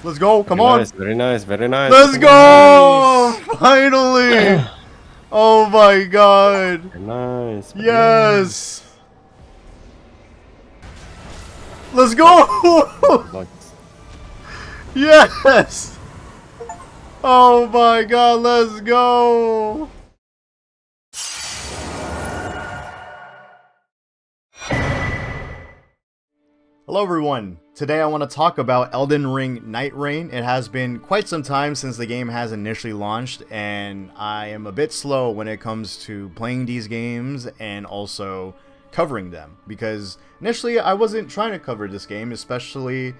Let's go. Come Very on. nice, very nice, very nice. Let's go. Nice. Finally. Oh my god. Very nice. Very nice. Yes. Let's go. Nice. Yes. Oh my god. Let's go. Hello everyone, today I want to talk about Elden Ring Nightreign. It has been quite some time since the game has initially launched, and I am a bit slow when it comes to playing these games and also covering them, because initially I wasn't trying to cover this game, especially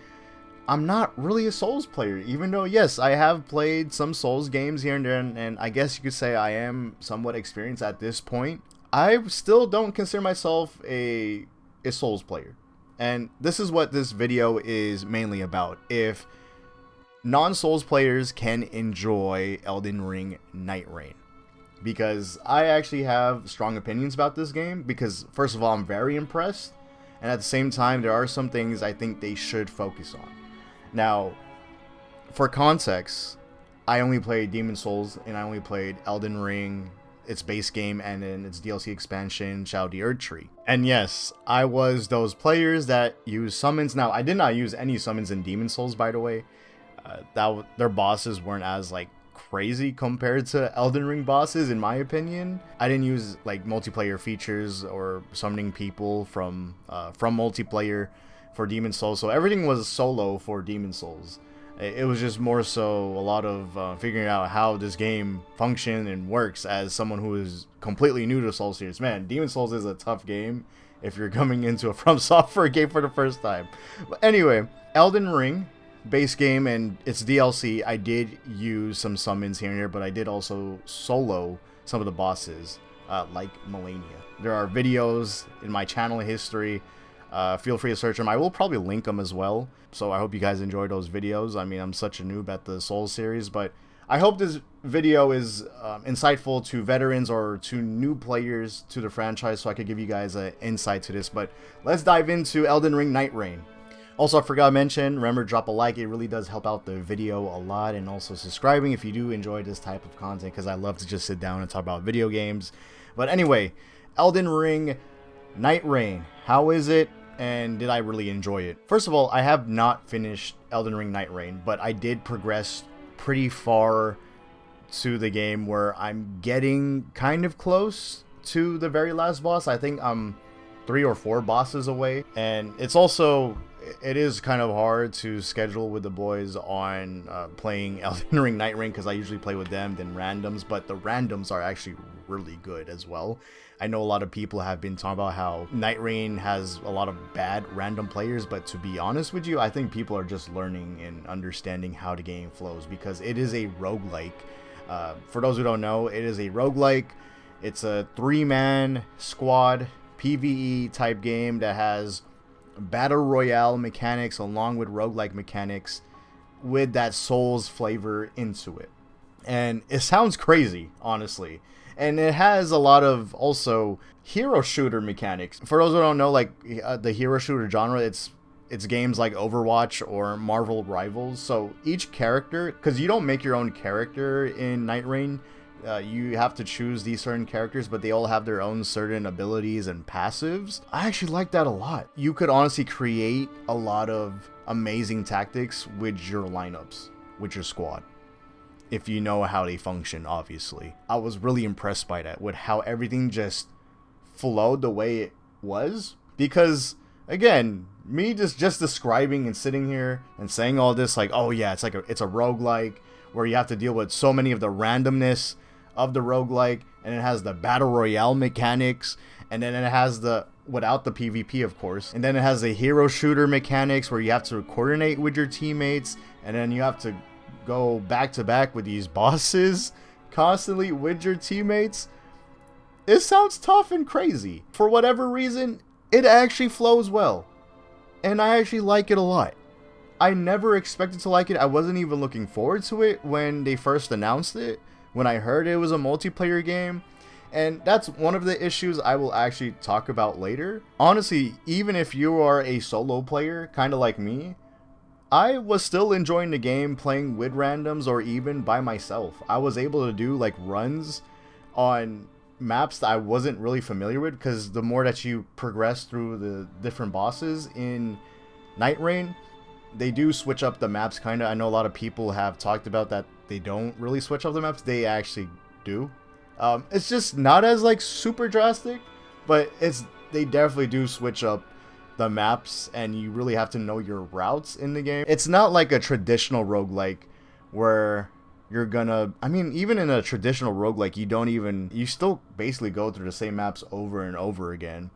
I'm not really a Souls player, even though yes, I have played some Souls games here and there, and I guess you could say I am somewhat experienced at this point. I still don't consider myself a Souls player. And this is what this video is mainly about. If non-Souls players can enjoy Elden Ring Nightreign. Because I actually have strong opinions about this game. Because first of all, I'm very impressed. And at the same time, there are some things I think they should focus on. Now, for context, I only played Demon Souls and I only played Elden Ring, its base game, and then its DLC expansion, Shadow of the Erdtree. And yes, I was those players that use summons. Now, I did not use any summons in Demon Souls, by the way. Their bosses weren't as like crazy compared to Elden Ring bosses, in my opinion. I didn't use like multiplayer features or summoning people from multiplayer for Demon Souls, so everything was solo for Demon Souls. It was just more so a lot of figuring out how this game functions and works as someone who is completely new to Souls series. Man, Demon Souls is a tough game if you're coming into a From Software game for the first time. But anyway, Elden Ring, base game and its DLC, I did use some summons here and there, but I did also solo some of the bosses, like Melania. There are videos in my channel history. Feel free to search them. I will probably link them as well. So I hope you guys enjoy those videos. I mean, I'm such a noob at the Souls series, but I hope this video is insightful to veterans or to new players to the franchise, so I could give you guys an insight to this. But let's dive into Elden Ring Nightreign. Also, I forgot to mention, remember, drop a like. It really does help out the video a lot, and also subscribing if you do enjoy this type of content, because I love to just sit down and talk about video games. But anyway, Elden Ring Nightreign, how is it? And did I really enjoy it? First of all, I have not finished Elden Ring Nightreign, but I did progress pretty far to the game where I'm getting kind of close to the very last boss. I think I'm 3 or 4 bosses away. And it's also, it is kind of hard to schedule with the boys on playing Elden Ring Nightreign, because I usually play with them than randoms, but the randoms are actually really good as well. I know a lot of people have been talking about how Nightreign has a lot of bad random players, but to be honest with you, I think people are just learning and understanding how the game flows, because it is a roguelike. For those who don't know, it is a roguelike. It's a 3-man squad PvE type game that has battle royale mechanics along with roguelike mechanics with that Souls flavor into it. And it sounds crazy, honestly. And it has a lot of also hero shooter mechanics. For those who don't know, like the hero shooter genre, it's games like Overwatch or Marvel Rivals. So each character, because you don't make your own character in Nightreign, you have to choose these certain characters, but they all have their own certain abilities and passives. I actually like that a lot. You could honestly create a lot of amazing tactics with your lineups, with your squad, if you know how they function, obviously. I was really impressed by that, with how everything just flowed the way it was. Because, again, me just describing and sitting here and saying all this, like, oh yeah, it's a roguelike, where you have to deal with so many of the randomness of the roguelike, and it has the battle royale mechanics, and then it has the, without the PvP of course, and then it has the hero shooter mechanics where you have to coordinate with your teammates, and then you have to go back to back with these bosses constantly with your teammates. It sounds tough and crazy. For whatever reason, it actually flows well, and I actually like it a lot. I never expected to like it. I wasn't even looking forward to it when they first announced it, when I heard it was a multiplayer game. And that's one of the issues I will actually talk about later. Honestly, even if you are a solo player, kind of like me, I was still enjoying the game playing with randoms or even by myself. I was able to do like runs on maps that I wasn't really familiar with, because the more that you progress through the different bosses in Nighreign, they do switch up the maps kind of. I know a lot of people have talked about that they don't really switch up the maps. They actually do. It's just not as like super drastic, but they definitely do switch up the maps, and you really have to know your routes in the game. It's not like a traditional roguelike where you're gonna, I mean, even in a traditional roguelike, you still basically go through the same maps over and over again.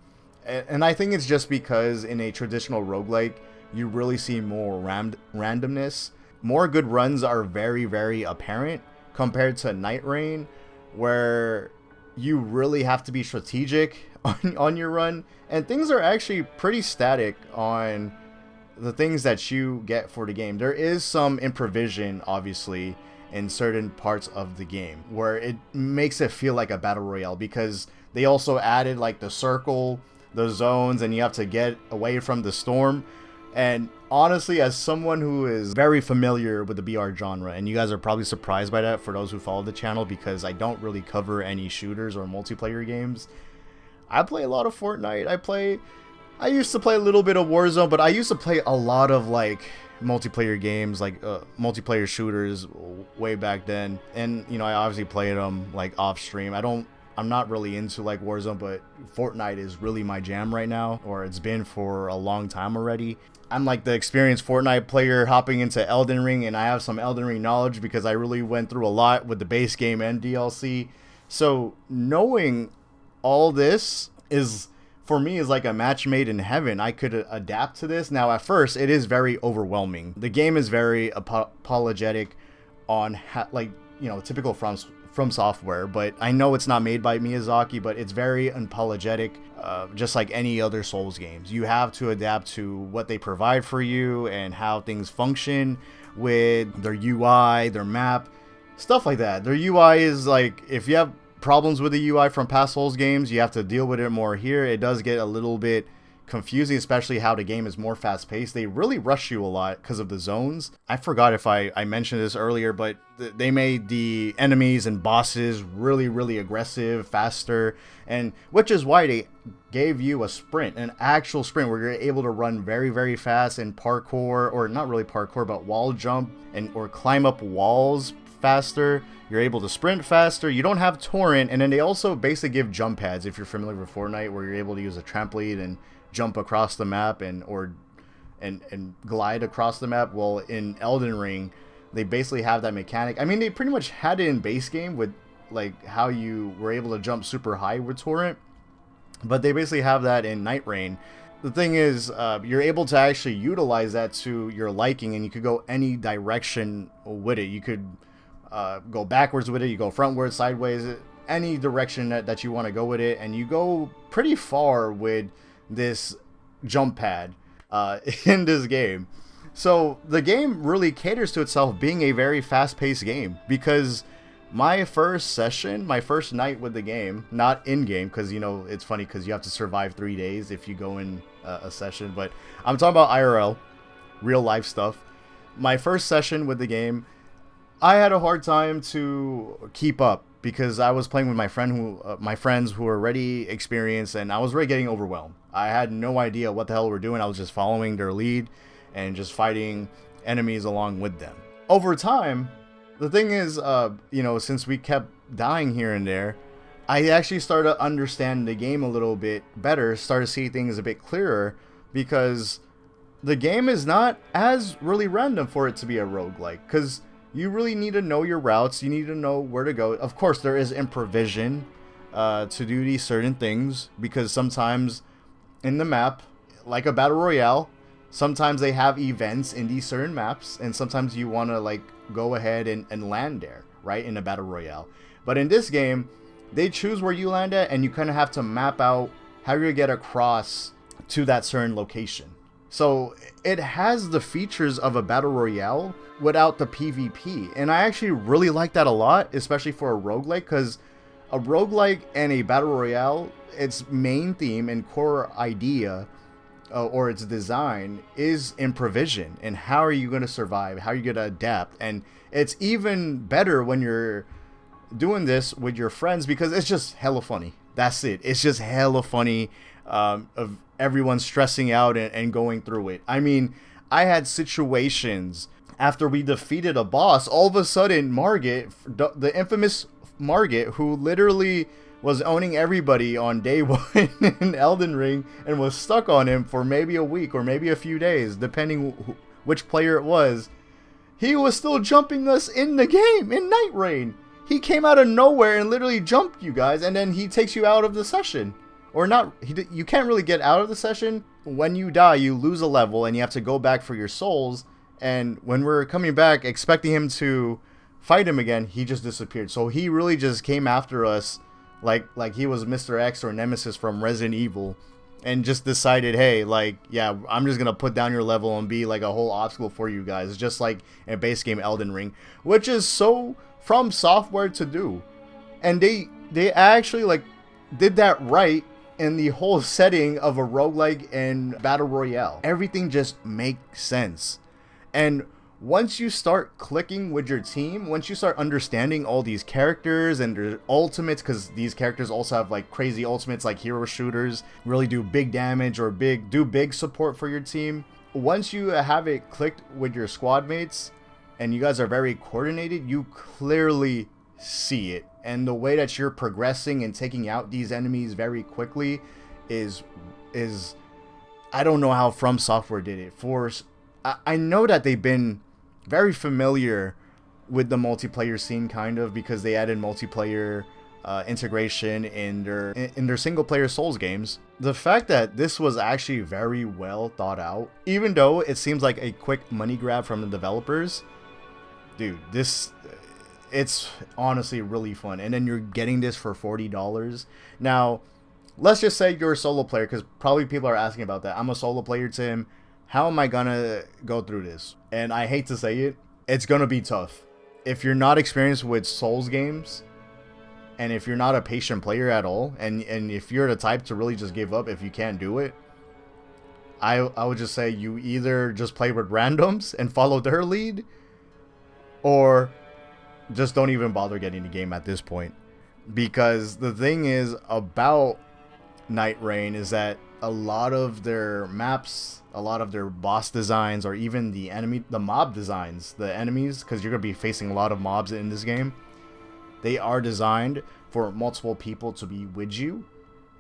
And I think it's just because in a traditional roguelike, you really see more randomness. More good runs are very, very apparent compared to Nighreign, where you really have to be strategic on your run. And things are actually pretty static on the things that you get for the game. There is some improvisation, obviously, in certain parts of the game where it makes it feel like a battle royale, because they also added like the circle, the zones, and you have to get away from the storm. And honestly, as someone who is very familiar with the BR genre, and you guys are probably surprised by that for those who follow the channel, because I don't really cover any shooters or multiplayer games. I play a lot of Fortnite. I used to play a little bit of Warzone, but I used to play a lot of like multiplayer games, like multiplayer shooters way back then. And you know, I obviously played them like off stream. I'm not really into like Warzone, but Fortnite is really my jam right now, or it's been for a long time already. I'm like the experienced Fortnite player hopping into Elden Ring, and I have some Elden Ring knowledge because I really went through a lot with the base game and DLC. So knowing all this is, for me, is like a match made in heaven. I could adapt to this. Now, at first, it is very overwhelming. The game is very apologetic on like, you know, typical from software, but I know it's not made by Miyazaki, but it's very unapologetic, just like any other Souls games. You have to adapt to what they provide for you and how things function with their UI, their map, stuff like that. Their UI is like, if you have problems with the UI from past Souls games, you have to deal with it more here. It does get a little bit confusing, especially how the game is more fast-paced. They really rush you a lot because of the zones. I forgot if I mentioned this earlier, but they made the enemies and bosses really, really aggressive, faster, and which is why they gave you a sprint, an actual sprint where you're able to run very, very fast and parkour, or not really parkour, but wall jump or climb up walls faster. You're able to sprint faster. You don't have torrent, and then they also basically give jump pads, if you're familiar with Fortnite, where you're able to use a trampoline and jump across the map and glide across the map. Well, in Elden Ring, they basically have that mechanic. I mean, they pretty much had it in base game with like how you were able to jump super high with torrent, but they basically have that in Nighreign. The thing is, you're able to actually utilize that to your liking, and you could go any direction with it. You could go backwards with it, you go frontwards, sideways, any direction that you want to go with it, and you go pretty far with this jump pad in this game. So the game really caters to itself being a very fast-paced game, because my first session, my first night with the game, not in-game, because, you know, it's funny because you have to survive 3 days if you go in a session, but I'm talking about IRL, real life stuff. My first session with the game, I had a hard time to keep up because I was playing with my friends who were already experienced, and I was really getting overwhelmed. I had no idea what the hell we're doing. I was just following their lead and just fighting enemies along with them. Over time, the thing is, you know, since we kept dying here and there, I actually started to understand the game a little bit better, started to see things a bit clearer, because the game is not as really random for it to be a roguelike, because you really need to know your routes, you need to know where to go. Of course, there is improvisation to do these certain things, because sometimes in the map, like a battle royale, sometimes they have events in these certain maps, and sometimes you want to like go ahead and land there, right, in a battle royale. But in this game, they choose where you land at, and you kind of have to map out how you're going to get across to that certain location. So it has the features of a battle royale without the PvP, and I actually really like that a lot, especially for a roguelike, because a roguelike and a battle royale, its main theme and core idea or its design is in provision, and how are you going to survive, how are you going to adapt. And it's even better when you're doing this with your friends, because it's just hella funny. That's it. It's just hella funny, of everyone stressing out and going through it. I mean, I had situations after we defeated a boss, all of a sudden Margit, the infamous Margit, who literally was owning everybody on day one in Elden Ring and was stuck on him for maybe a week or maybe a few days, depending which player it was, he was still jumping us in the game in Nighreign. He came out of nowhere and literally jumped you guys, and then he takes you out of the session. Or not, you can't really get out of the session. When you die, you lose a level and you have to go back for your souls. And when we're coming back expecting him to fight him again, he just disappeared. So he really just came after us like he was Mr. X or Nemesis from Resident Evil, and just decided, hey, like, yeah, I'm just gonna put down your level and be like a whole obstacle for you guys, just like in base game Elden Ring, which is so From Software to do. And they actually like did that right in the whole setting of a roguelike and battle royale. Everything just makes sense. And once you start clicking with your team, once you start understanding all these characters and their ultimates, because these characters also have like crazy ultimates, like hero shooters, really do big damage or do big support for your team. Once you have it clicked with your squad mates and you guys are very coordinated, you clearly see it. And the way that you're progressing and taking out these enemies very quickly is I don't know how From Software did it. I know that they've been very familiar with the multiplayer scene, kind of, because they added multiplayer integration in their single player Souls games. The fact that this was actually very well thought out, even though it seems like a quick money grab from the developers, dude, it's honestly really fun. And then you're getting this for $40. Now, let's just say you're a solo player, because probably people are asking about that. I'm a solo player, Tim. How am I gonna go through this? And I hate to say it, it's gonna be tough. If you're not experienced with Souls games, and if you're not a patient player at all, and if you're the type to really just give up if you can't do it, I would just say you either just play with randoms and follow their lead, or just don't even bother getting the game at this point. Because the thing is about Nighreign is that a lot of their maps, a lot of their boss designs, or even the mob designs, the enemies, because you're going to be facing a lot of mobs in this game, they are designed for multiple people to be with you.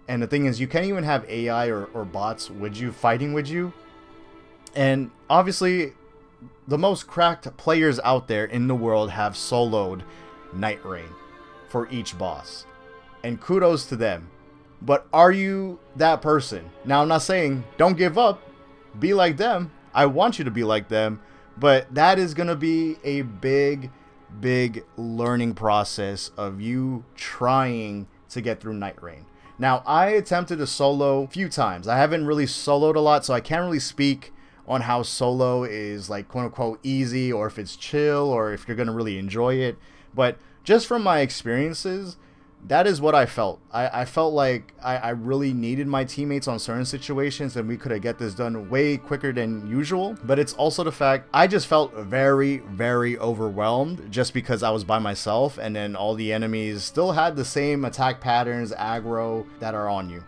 And the thing is, you can't even have AI or bots with you, fighting with you. And obviously, the most cracked players out there in the world have soloed Nighreign for each boss. And kudos to them. But are you that person? Now, I'm not saying don't give up. Be like them. I want you to be like them. But that is going to be a big learning process of you trying to get through Nighreign. Now, I attempted to solo a few times. I haven't really soloed a lot, so I can't really speak on how solo is, like, quote unquote easy, or if it's chill, or if you're going to really enjoy it. But just from my experiences, that is what I felt. I felt like I really needed my teammates on certain situations, and we could have get this done way quicker than usual. But it's also the fact I just felt very overwhelmed just because I was by myself, and then all the enemies still had the same attack patterns, aggro, that are on you,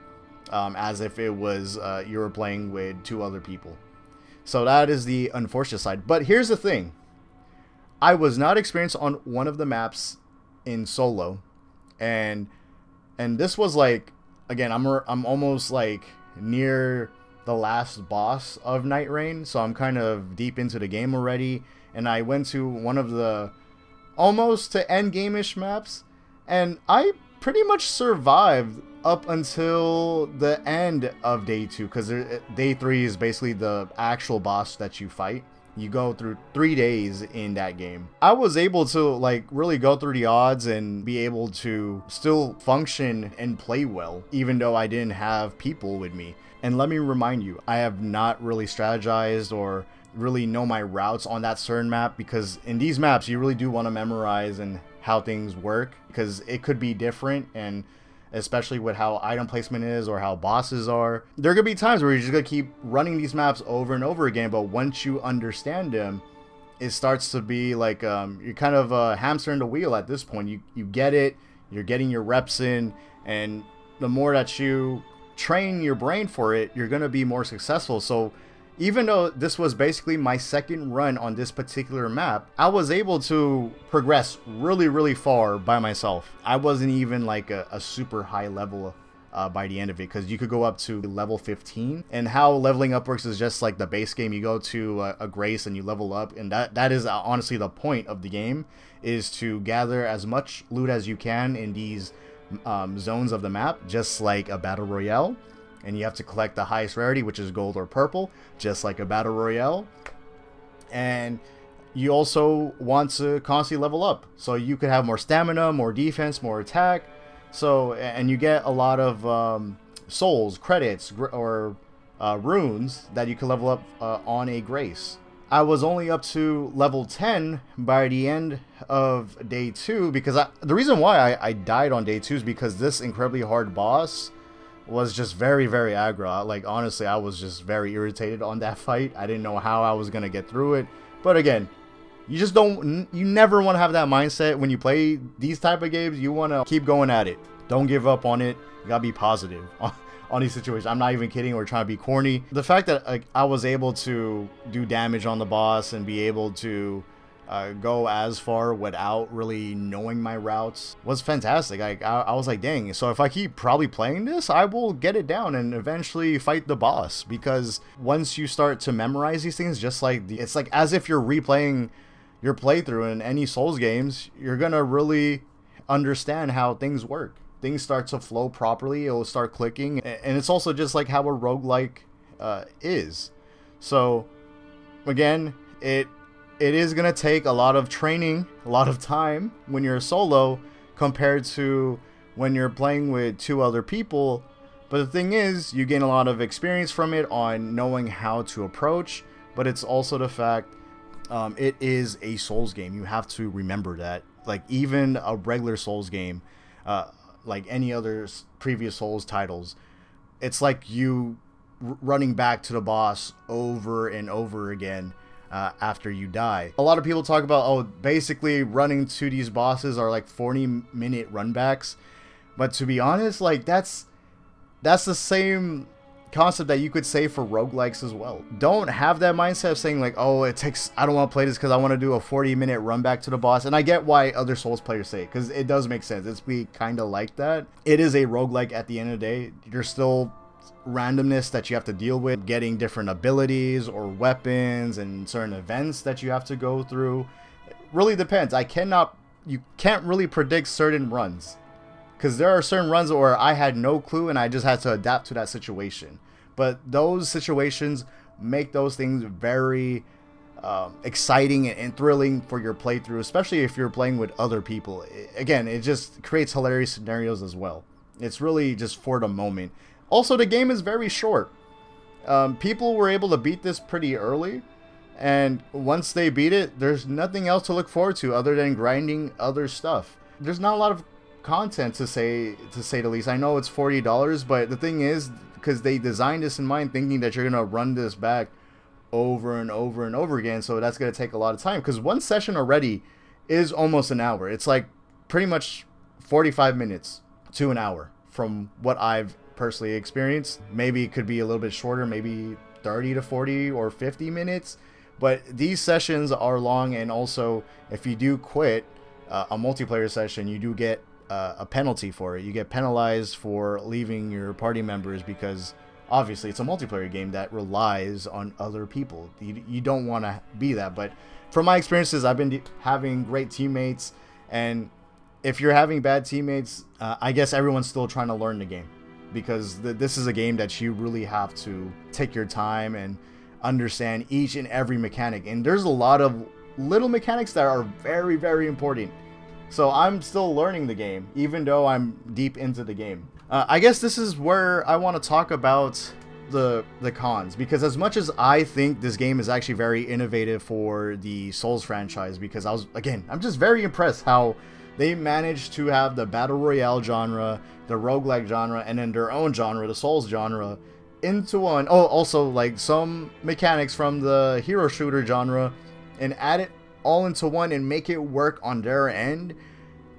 as if it was you were playing with two other people. So that is the unfortunate side. But here's the thing. I was not experienced on one of the maps in solo. And this was like, again, I'm almost like near the last boss of Nighreign, so I'm kind of deep into the game already. And I went to one of the almost to end game-ish maps, and I pretty much survived up until the end of day 2, because day 3 is basically the actual boss that you fight. You go through 3 days in that game. I was able to like really go through the odds and be able to still function and play well, even though I didn't have people with me. And let me remind you, I have not really strategized or really know my routes on that certain map, because in these maps you really do want to memorize and how things work, because it could be different. And especially with how item placement is or how bosses are. There are gonna be times where you're just gonna keep running these maps over and over again, but once you understand them, it starts to be like you're kind of hamstering the wheel at this point. You get it, you're getting your reps in, and the more that you train your brain for it, you're gonna be more successful. So even though this was basically my second run on this particular map, I was able to progress really far by myself. I wasn't even like a super high level by the end of it, because you could go up to level 15. And how leveling up works is just like the base game. You go to a grace and you level up, and that is honestly the point of the game, is to gather as much loot as you can in these zones of the map, just like a battle royale. And you have to collect the highest rarity, which is gold or purple, just like a battle royale. And you also want to constantly level up, so you could have more stamina, more defense, more attack. So, and you get a lot of souls, credits, or runes that you can level up on a grace. I was only up to level 10 by the end of day 2, because the reason why I died on day 2 is because this incredibly hard boss was just very aggro. Like, honestly, I was just very irritated on that fight. I didn't know how I was gonna get through it. But again, you never want to have that mindset when you play these type of games. You want to keep going at it. Don't give up on it. You gotta be positive on these situations. I'm not even kidding or trying to be corny. The fact that like I was able to do damage on the boss and be able to go as far without really knowing my routes was fantastic. I was like, dang, so if I keep probably playing this, I will get it down and eventually fight the boss. Because once you start to memorize these things, just like it's like as if you're replaying your playthrough in any Souls games, you're gonna really understand how things work. Things start to flow properly, it'll start clicking, and it's also just like how a roguelike is. So again, it is going to take a lot of training, a lot of time when you're solo compared to when you're playing with 2 other people. But the thing is, you gain a lot of experience from it on knowing how to approach. But it's also the fact it is a Souls game. You have to remember that. Like, even a regular Souls game, like any other previous Souls titles, it's like you running back to the boss over and over again. After you die. A lot of people talk about, oh, basically running to these bosses are like 40-minute runbacks, but to be honest, like that's the same concept that you could say for roguelikes as well. Don't have that mindset of saying like, oh, I don't want to play this because I want to do a 40-minute run back to the boss. And I get why other Souls players say it, because it does make sense. It's kind of like that. It is a roguelike at the end of the day. You're still randomness that you have to deal with, getting different abilities or weapons and certain events that you have to go through. It really depends. You can't really predict certain runs, because there are certain runs where I had no clue and I just had to adapt to that situation. But those situations make those things very exciting and thrilling for your playthrough, especially if you're playing with other people. Again, it just creates hilarious scenarios as well. It's really just for the moment. Also, the game is very short. People were able to beat this pretty early, and once they beat it, there's nothing else to look forward to other than grinding other stuff. There's not a lot of content to say the least. I know it's $40, but the thing is, because they designed this in mind thinking that you're gonna run this back over and over and over again, so that's gonna take a lot of time. Because one session already is almost an hour. It's like pretty much 45 minutes to an hour from what I've personally experienced. Maybe it could be a little bit shorter, maybe 30 to 40 or 50 minutes, but these sessions are long. And also, if you do quit a multiplayer session, you do get a penalty for it. You get penalized for leaving your party members, because obviously it's a multiplayer game that relies on other people. You don't want to be that. But from my experiences, I've been having great teammates, and if you're having bad teammates, I guess everyone's still trying to learn the game, because this is a game that you really have to take your time and understand each and every mechanic. And there's a lot of little mechanics that are very important. So I'm still learning the game, even though I'm deep into the game. I guess this is where I want to talk about the cons, because as much as I think this game is actually very innovative for the Souls franchise, because I'm just very impressed how They managed to have the Battle Royale genre, the Roguelike genre, and then their own genre, the Souls genre, into one. Oh, also like some mechanics from the hero shooter genre, and add it all into one and make it work on their end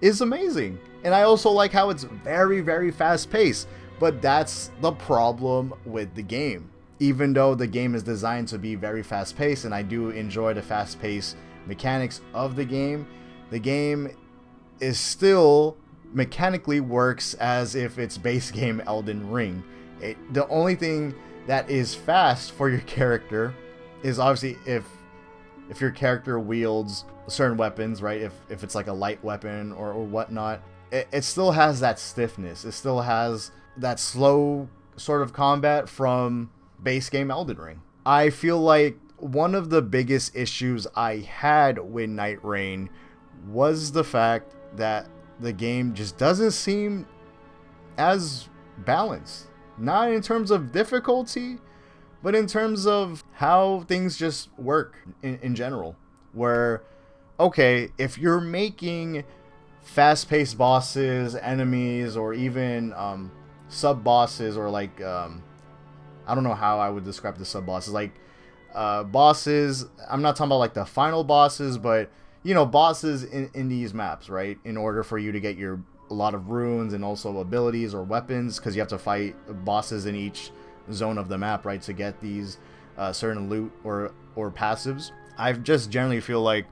is amazing. And I also like how it's very, very fast paced. But that's the problem with the game. Even though the game is designed to be very fast paced, and I do enjoy the fast paced mechanics of the game is still mechanically works as if it's base game Elden Ring. The only thing that is fast for your character is obviously if your character wields certain weapons, right? If it's like a light weapon or whatnot, it still has that stiffness. It still has that slow sort of combat from base game Elden Ring. I feel like one of the biggest issues I had with Nighreign was the fact that the game just doesn't seem as balanced. Not in terms of difficulty, but in terms of how things just work in general. Where, okay, if you're making fast-paced bosses, enemies, or even sub-bosses, or like, I don't know how I would describe the sub-bosses. Like, bosses, I'm not talking about like the final bosses, but, you know, bosses in these maps, right? In order for you to get a lot of runes and also abilities or weapons, because you have to fight bosses in each zone of the map, right, to get these certain loot or passives. I just generally feel like,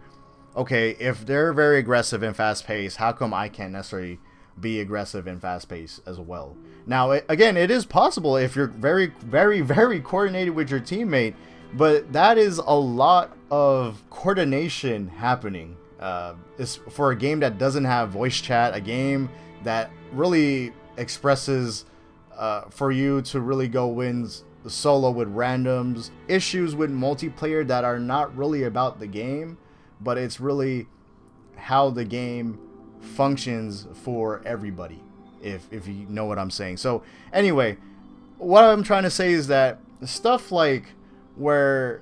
okay, if they're very aggressive and fast-paced, how come I can't necessarily be aggressive and fast-paced as well? Now, again, it is possible if you're very, very, very coordinated with your teammate, but that is a lot of coordination happening. It's for a game that doesn't have voice chat, a game that really expresses for you to really go wins solo with randoms, issues with multiplayer that are not really about the game, but it's really how the game functions for everybody, if you know what I'm saying. So anyway, what I'm trying to say is that stuff like where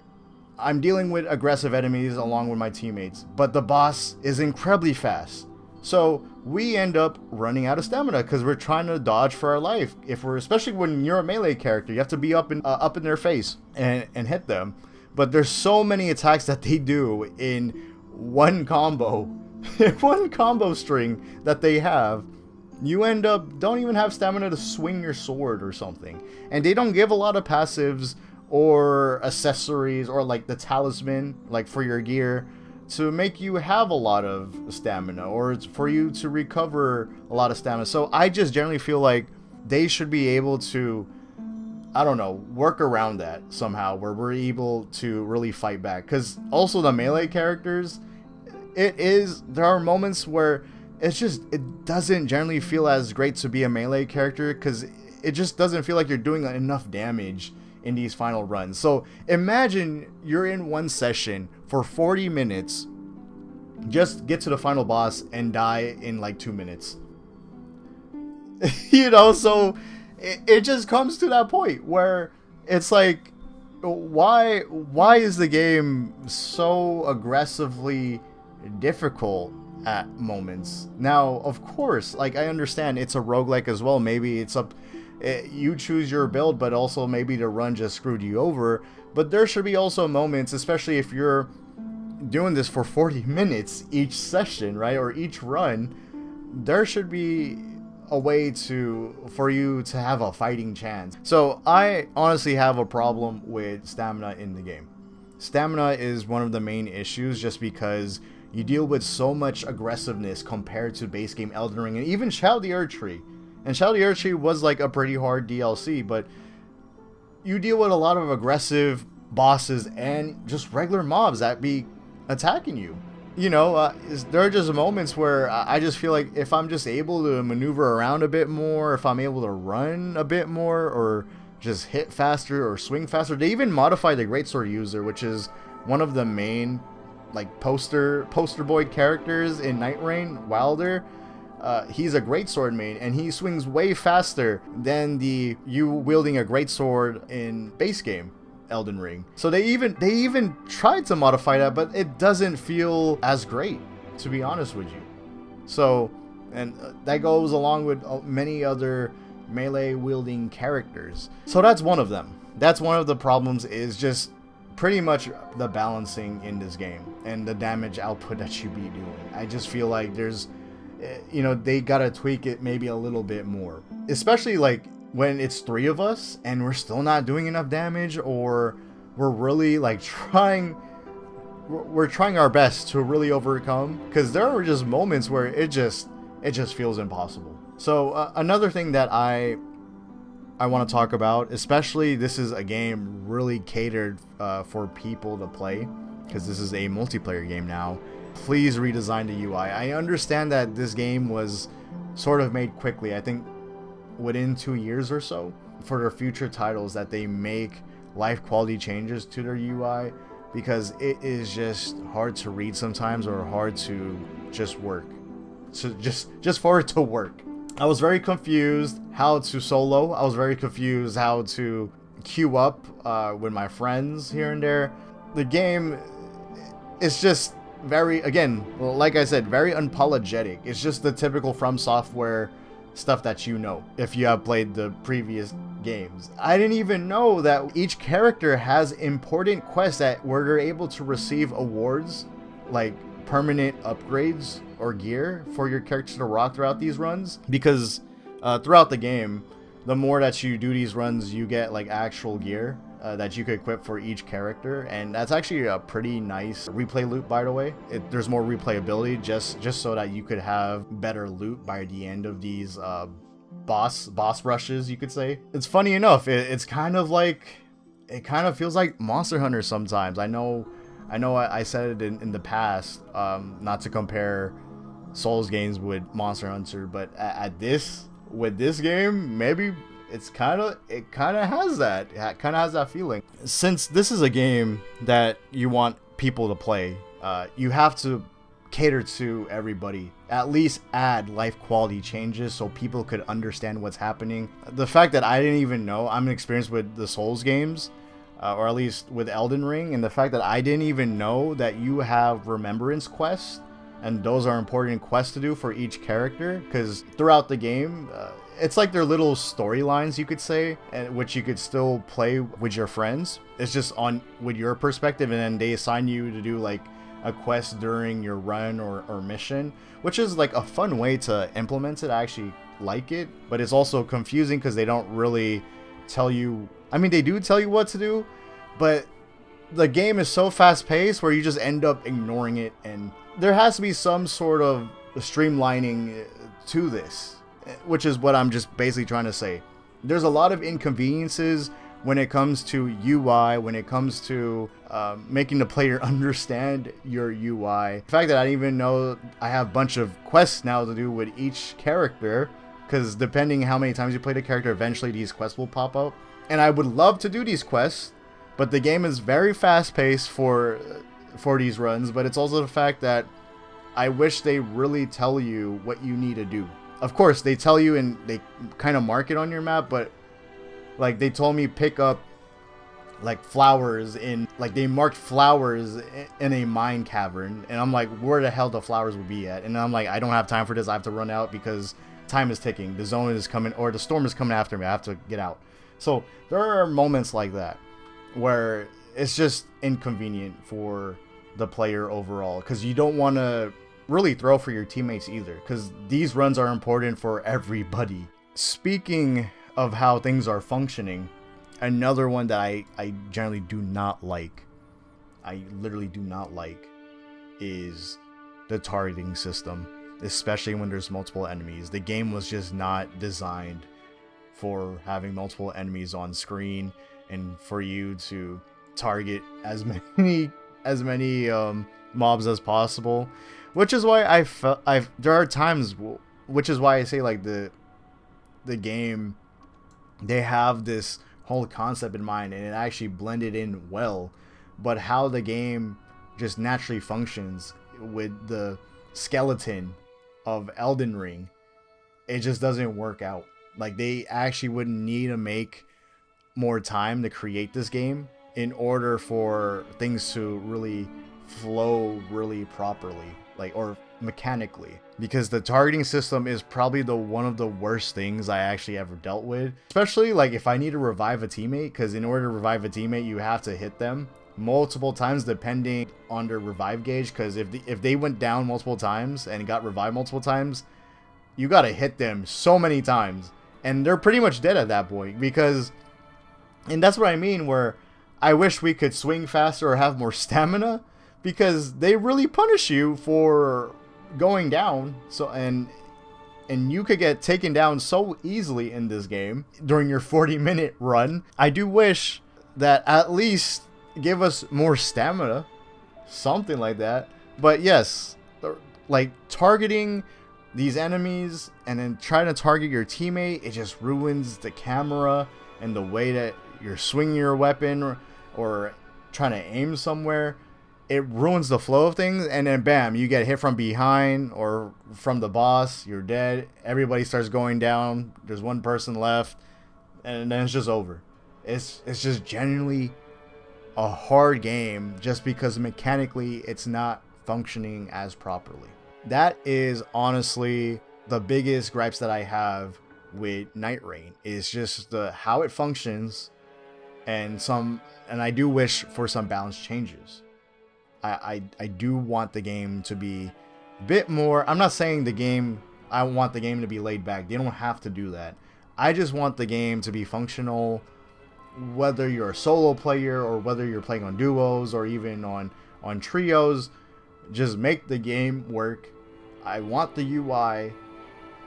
I'm dealing with aggressive enemies along with my teammates, but the boss is incredibly fast, so we end up running out of stamina because we're trying to dodge for our life. Especially when you're a melee character, you have to be up in their face and hit them. But there's so many attacks that they do in one combo, one combo string that they have. You end up don't even have stamina to swing your sword or something. And they don't give a lot of passives or accessories or like the talisman, like for your gear, to make you have a lot of stamina, or for you to recover a lot of stamina. So I just generally feel like they should be able to, I don't know, work around that somehow, where we're able to really fight back. Because also the melee characters, there are moments where it doesn't generally feel as great to be a melee character, because it just doesn't feel like you're doing enough damage in these final runs. So imagine you're in one session for 40 minutes, just get to the final boss and die in like 2 minutes. You know, so it just comes to that point where it's like, why is the game so aggressively difficult at moments? Now, of course, like, I understand it's a roguelike as well. Maybe it's up, you choose your build, but also maybe the run just screwed you over. But there should be also moments, especially if you're doing this for 40 minutes each session, right, or each run, there should be a way for you to have a fighting chance. So I honestly have a problem with stamina in the game. Stamina is one of the main issues, just because you deal with so much aggressiveness compared to base game Elden Ring and even Shadow the Earth Tree. And Shadow the Earth Tree was like a pretty hard DLC, but you deal with a lot of aggressive bosses and just regular mobs that be attacking you. You know, there are just moments where I just feel like if I'm just able to maneuver around a bit more, if I'm able to run a bit more, or just hit faster or swing faster. They even modify the Greatsword user, which is one of the main like poster boy characters in Nighreign, Wilder. He's a greatsword main, and he swings way faster than you wielding a greatsword in base game Elden Ring. So they even tried to modify that, but it doesn't feel as great, to be honest with you. So, and that goes along with many other melee wielding characters. So that's one of them. That's one of the problems, is just pretty much the balancing in this game and the damage output that you be doing. I just feel like there's, they gotta tweak it maybe a little bit more, especially like when it's 3 of us and we're still not doing enough damage, or we're really like we're trying our best to really overcome, because there are just moments where it just feels impossible. So another thing that I want to talk about, especially this is a game really catered for people to play, because this is a multiplayer game now. Please redesign the UI. I understand that this game was sort of made quickly, I think within 2 years or so, for their future titles, that they make life quality changes to their UI, because it is just hard to read sometimes, or hard to just work. So just for it to work. I was very confused how to solo. I was very confused how to queue up with my friends here and there. The game is just very, again, like I said, very unapologetic. It's just the typical From Software stuff that you know if you have played the previous games. I didn't even know that each character has important quests where they're able to receive awards, like permanent upgrades or gear for your character to rock throughout these runs, because throughout the game, the more that you do these runs, you get like actual gear that you could equip for each character, and that's actually a pretty nice replay loop, by the way. There's more replayability, just so that you could have better loot by the end of these boss rushes, you could say. It's funny enough, it's kind of like, it kind of feels like Monster Hunter sometimes. I know I said it in the past, not to compare Souls games with Monster Hunter, but with this game, maybe it kind of has that. It kind of has that feeling. Since this is a game that you want people to play, you have to cater to everybody. At least add life quality changes so people could understand what's happening. The fact that I didn't even know, I'm experienced with the Souls games, or at least with Elden Ring, and the fact that I didn't even know that you have remembrance quests, and those are important quests to do for each character, because throughout the game, it's like their little storylines, you could say, which you could still play with your friends. It's just with your perspective, and then they assign you to do like a quest during your run or mission, which is like a fun way to implement it. I actually like it, but it's also confusing because they don't really tell you. I mean, they do tell you what to do, but the game is so fast paced where you just end up ignoring it, and there has to be some sort of streamlining to this, which is what I'm just basically trying to say. There's a lot of inconveniences when it comes to UI, when it comes to making the player understand your UI. The fact that I didn't even know I have a bunch of quests now to do with each character, because depending how many times you play the character, eventually these quests will pop up. And I would love to do these quests, but the game is very fast-paced for these runs. But it's also the fact that I wish they really tell you what you need to do. Of course, they tell you and they kind of mark it on your map, but like they told me pick up like flowers they marked flowers in a mine cavern, and I'm like, where the hell the flowers would be at? And I'm like, I don't have time for this. I have to run out because time is ticking. The zone is coming, or the storm is coming after me. I have to get out. So there are moments like that where it's just inconvenient for the player overall, because you don't want to really throw for your teammates either, because these runs are important for everybody. Speaking of how things are functioning, another one that I generally do not like, I literally do not like, is the targeting system, especially when there's multiple enemies. The game was just not designed for having multiple enemies on screen and for you to target as many mobs as possible, which is why there are times, which is why I say like the game, they have this whole concept in mind and it actually blended in well, but how the game just naturally functions with the skeleton of Elden Ring, it just doesn't work out. Like, they actually would need to make more time to create this game in order for things to really flow really properly, like, or mechanically, because the targeting system is probably one of the worst things I actually ever dealt with. Especially like if I need to revive a teammate, because in order to revive a teammate, you have to hit them multiple times depending on their revive gauge. Because if they went down multiple times and got revived multiple times, you got to hit them so many times, and they're pretty much dead at that point. And that's what I mean, where I wish we could swing faster or have more stamina, because they really punish you for going down. So and you could get taken down so easily in this game during your 40-minute run. I do wish that at least give us more stamina, something like that. But yes, like or these enemies and then trying to target your teammate, it just ruins the camera and the way that you're swinging your weapon or trying to aim somewhere. It ruins the flow of things, and then bam, you get hit from behind or from the boss, you're dead, everybody starts going down, there's one person left, and then it's just over. It's just genuinely a hard game just because mechanically it's not functioning as properly. That is honestly the biggest gripes that I have with Nighreign, is just how it functions, and I do wish for some balance changes. I do want the game to be a bit more. I'm not saying I want the game to be laid back. They don't have to do that. I just want the game to be functional, whether you're a solo player or whether you're playing on duos or even on trios. Just make the game work. I want the UI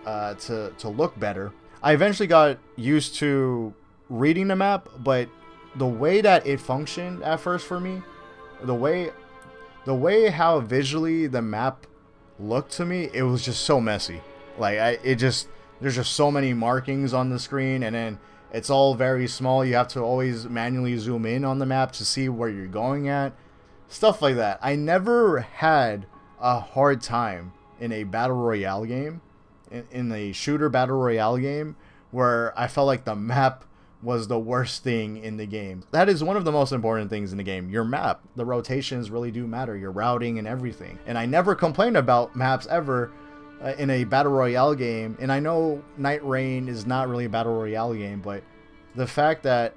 to look better. I eventually got used to reading the map, but the way that it functioned at first for me, the way how visually the map looked to me, it was just so messy. Like there's just so many markings on the screen, and then it's all very small. You have to always manually zoom in on the map to see where you're going at. Stuff like that. I never had a hard time in a battle royale game, in a shooter battle royale game, where I felt like the map was the worst thing in the game. That is one of the most important things in the game. Your map, the rotations really do matter, your routing and everything. And I never complained about maps ever in a battle royale game. And I know Nighreign is not really a battle royale game, but the fact that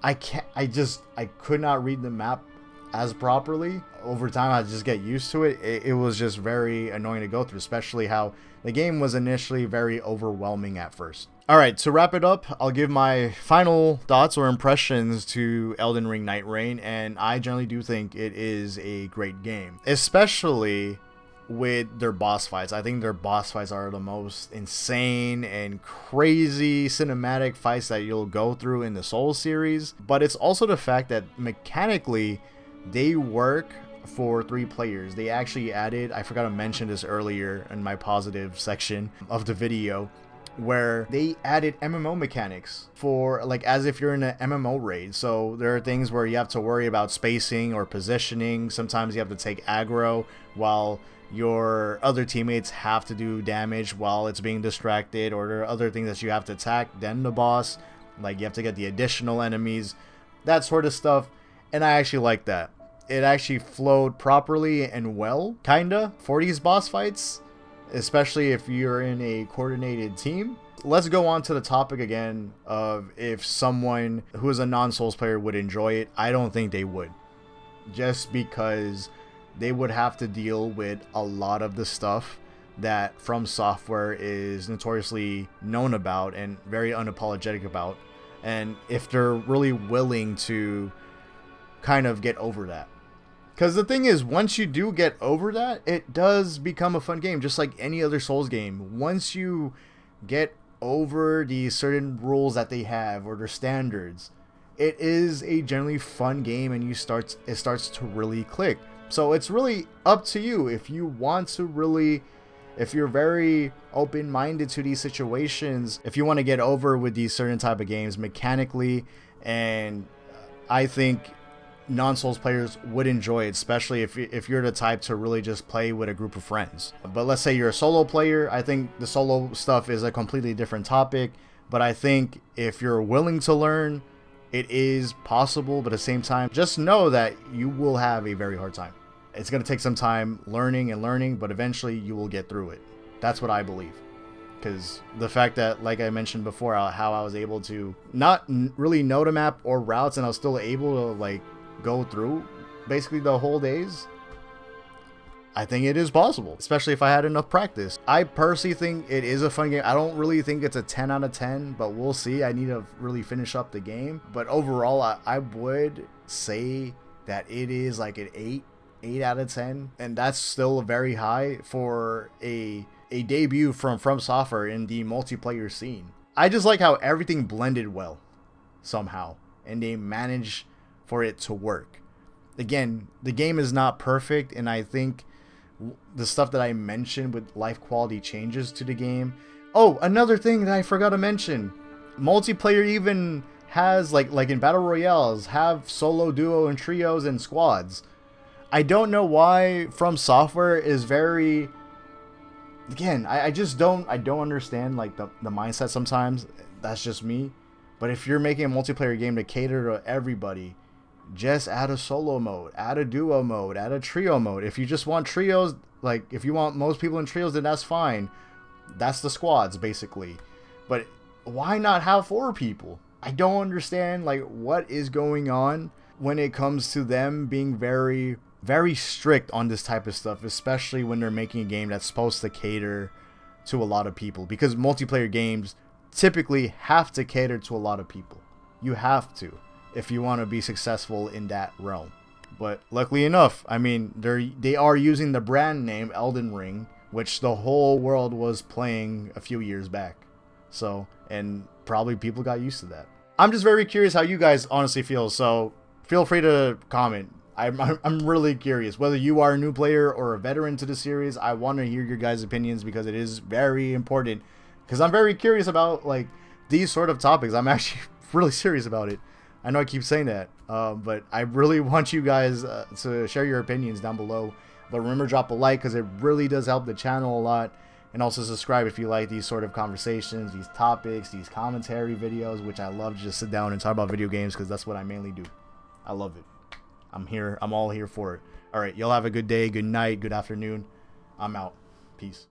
I could not read the map as properly over time, I just get used to it. It was just very annoying to go through, especially how the game was initially very overwhelming at first. Alright, to wrap it up, I'll give my final thoughts or impressions to Elden Ring Nightreign, and I generally do think it is a great game, especially with their boss fights. I think their boss fights are the most insane and crazy cinematic fights that you'll go through in the Souls series, but it's also the fact that mechanically they work for 3 players. They actually added, I forgot to mention this earlier in my positive section of the video, where they added MMO mechanics for, like, as if you're in an MMO raid. So there are things where you have to worry about spacing or positioning. Sometimes you have to take aggro while your other teammates have to do damage while it's being distracted, or there are other things that you have to attack, then the boss, like you have to get the additional enemies, that sort of stuff. And I actually like that. It actually flowed properly and well, kinda, for these boss fights, especially if you're in a coordinated team. Let's go on to the topic again of if someone who is a non-Souls player would enjoy it. I don't think they would, just because they would have to deal with a lot of the stuff that From Software is notoriously known about and very unapologetic about, and if they're really willing to kind of get over that. Because the thing is, once you do get over that, it does become a fun game, just like any other Souls game. Once you get over the certain rules that they have or their standards, it is a generally fun game, and it starts to really click. So it's really up to you if you want to really, if you're very open-minded to these situations, if you want to get over with these certain type of games mechanically. And I think non-Souls players would enjoy it, especially if you're the type to really just play with a group of friends. But let's say you're a solo player, I think the solo stuff is a completely different topic. But I think if you're willing to learn, it is possible. But at the same time, just know that you will have a very hard time. It's going to take some time learning, but eventually you will get through it. That's what I believe. Because the fact that, like I mentioned before, how I was able to not really know the map or routes, and I was still able to like go through basically the whole days, I think it is possible, especially if I had enough practice. I personally think it is a fun game. I don't really think it's a 10 out of 10, but we'll see. I need to really finish up the game. But overall, I would say that it is like an 8 out of 10, and that's still very high for a debut from Software in the multiplayer scene. I just like how everything blended well somehow, and they managed for it to work. Again, the game is not perfect, and I think the stuff that I mentioned with life quality changes to the game. Oh, another thing that I forgot to mention. Multiplayer even has, like in Battle Royales, have solo, duo, and trios and squads. I don't know why From Software is very... Again, I just don't understand like the mindset sometimes. That's just me. But if you're making a multiplayer game to cater to everybody, just add a solo mode, add a duo mode, add a trio mode. If you just want trios, like if you want most people in trios, then that's fine. That's the squads basically. But why not have 4 people? I don't understand like what is going on when it comes to them being very strict on this type of stuff, especially when they're making a game that's supposed to cater to a lot of people, because multiplayer games typically have to cater to a lot of people. You have to, if you want to be successful in that realm. But luckily enough, I mean, they are using the brand name Elden Ring, which the whole world was playing a few years back. So, and probably people got used to that. I'm just very curious how you guys honestly feel, so feel free to comment. I'm really curious whether you are a new player or a veteran to the series. I want to hear your guys' opinions because it is very important, because I'm very curious about like these sort of topics. I'm actually really serious about it. I know I keep saying that, but I really want you guys to share your opinions down below. But remember, drop a like because it really does help the channel a lot. And also subscribe if you like these sort of conversations, these topics, these commentary videos, which I love to just sit down and talk about video games because that's what I mainly do. I love it. I'm all here for it. All right, y'all have a good day, good night, good afternoon. I'm out. Peace.